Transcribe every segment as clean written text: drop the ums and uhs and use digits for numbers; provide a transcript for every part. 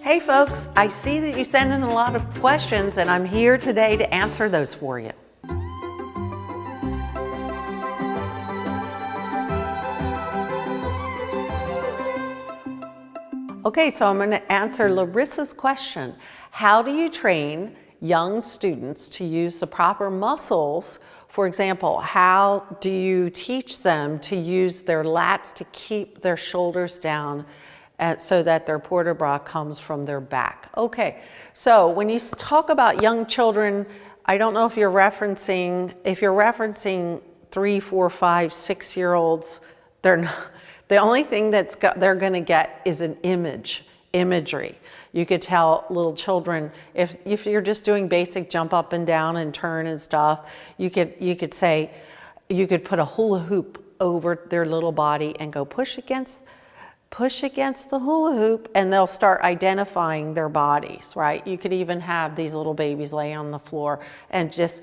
Hey folks, I see that you send in a lot of questions and I'm here today to answer those for you. Okay, so I'm going to answer Larissa's question. How do you train young students to use the proper muscles? For example, how do you teach them to use their lats to keep their shoulders down so that their port de bras comes from their back? Okay, so when you talk about young children, I don't know if you're referencing 3, 4, 5, 6-year-olds, they're not. The only thing they're going to get is an imagery. You could tell little children, if you're just doing basic jump up and down and turn and stuff, you could put a hula hoop over their little body and go push against the hula hoop, and they'll start identifying their bodies, right? You could even have these little babies lay on the floor and just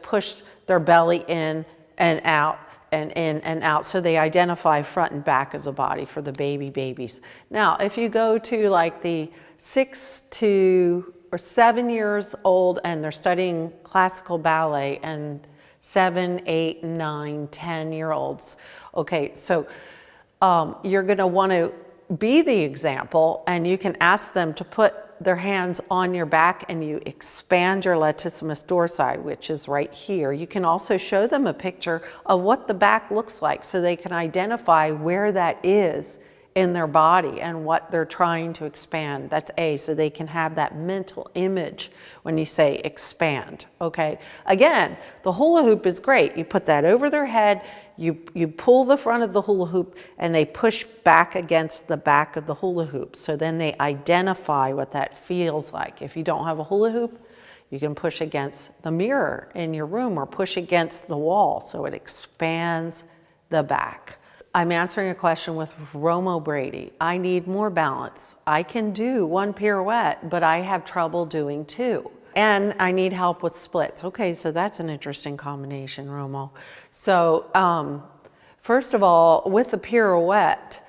push their belly in and out and in and out, so they identify front and back of the body for the babies. Now, if you go to like the 6 to or 7 years old and they're studying classical ballet, and 7, 8, 9, 10-year-olds, okay, so you're going to want to be the example, and you can ask them to put their hands on your back and you expand your latissimus dorsi, which is right here. You can also show them a picture of what the back looks like so they can identify where that is in their body and what they're trying to expand. That's A, so they can have that mental image when you say expand, okay? Again, the hula hoop is great. You put that over their head, you pull the front of the hula hoop and they push back against the back of the hula hoop. So then they identify what that feels like. If you don't have a hula hoop, you can push against the mirror in your room or push against the wall so it expands the back. I'm answering a question with Romo Brady. I need more balance. I can do 1 pirouette, but I have trouble doing 2. And I need help with splits. Okay, so that's an interesting combination, Romo. So first of all, with the pirouette,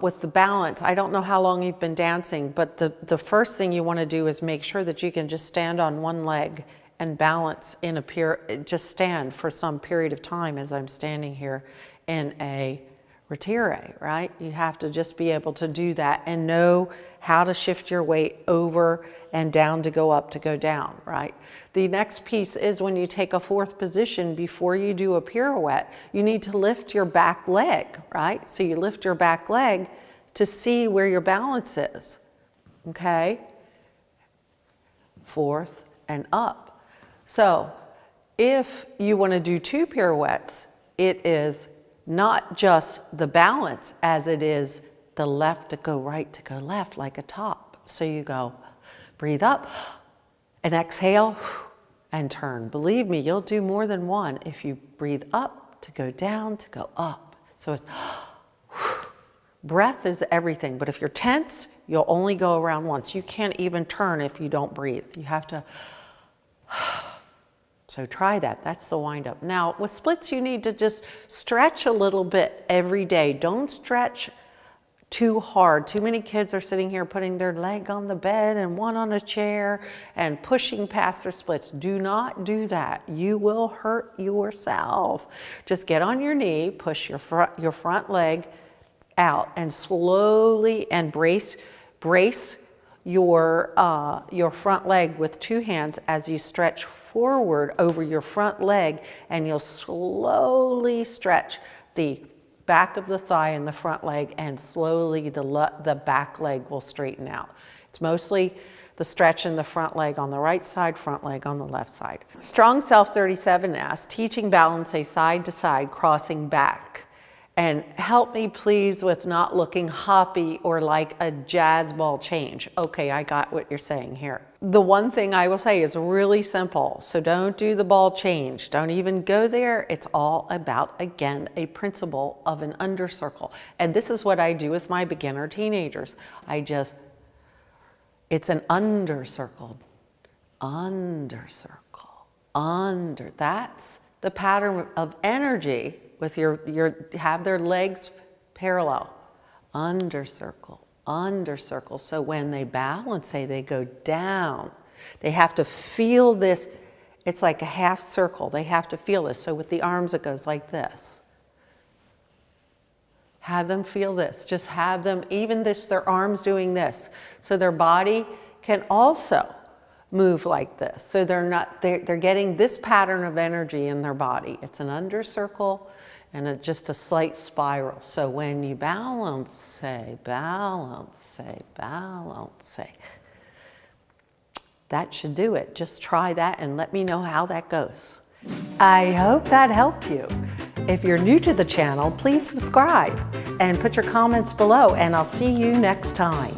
with the balance, I don't know how long you've been dancing, but the first thing you want to do is make sure that you can just stand on one leg and balance in a just stand for some period of time as I'm standing here in a retire, right? You have to just be able to do that and know how to shift your weight over and down to go up to go down, right? The next piece is when you take a 4th position before you do a pirouette, you need to lift your back leg, right? So you lift your back leg to see where your balance is, okay? 4th and up. So if you want to do 2 pirouettes, it is not just the balance as it is the left to go right to go left, like a top. So you go, breathe up and exhale and turn. Believe me, you'll do more than one if you breathe up to go down to go up. So it's breath is everything, but if you're tense, you'll only go around once. You can't even turn if you don't breathe. You have to. So try that. That's the wind up. Now with splits, you need to just stretch a little bit every day. Don't stretch too hard. Too many kids are sitting here putting their leg on the bed and one on a chair and pushing past their splits. Do not do that. You will hurt yourself. Just get on your knee, push your front leg out and slowly and brace your front leg with 2 hands as you stretch forward over your front leg, and you'll slowly stretch the back of the thigh and the front leg, and slowly the back leg will straighten out. It's mostly the stretch in the front leg on the right side, front leg on the left side. Strong Self 37 asks, teaching balance a side to side crossing back. And help me please with not looking hoppy or like a jazz ball change. Okay, I got what you're saying here. The one thing I will say is really simple. So don't do the ball change. Don't even go there. It's all about, again, a principle of an undercircle. And this is what I do with my beginner teenagers. It's an undercircle, under. That's the pattern of energy with have their legs parallel, under circle, under circle. So when they balance, say they go down, they have to feel this. It's like a half circle. They have to feel this. So with the arms, it goes like this. Have them feel this. Just have them, even this, their arms doing this. So their body can also move like this. So they're getting this pattern of energy in their body. It's an under circle and just a slight spiral. So when you balance, say, balance, say, balance, say. That should do it. Just try that and let me know how that goes. I hope that helped you. If you're new to the channel, please subscribe and put your comments below, and I'll see you next time.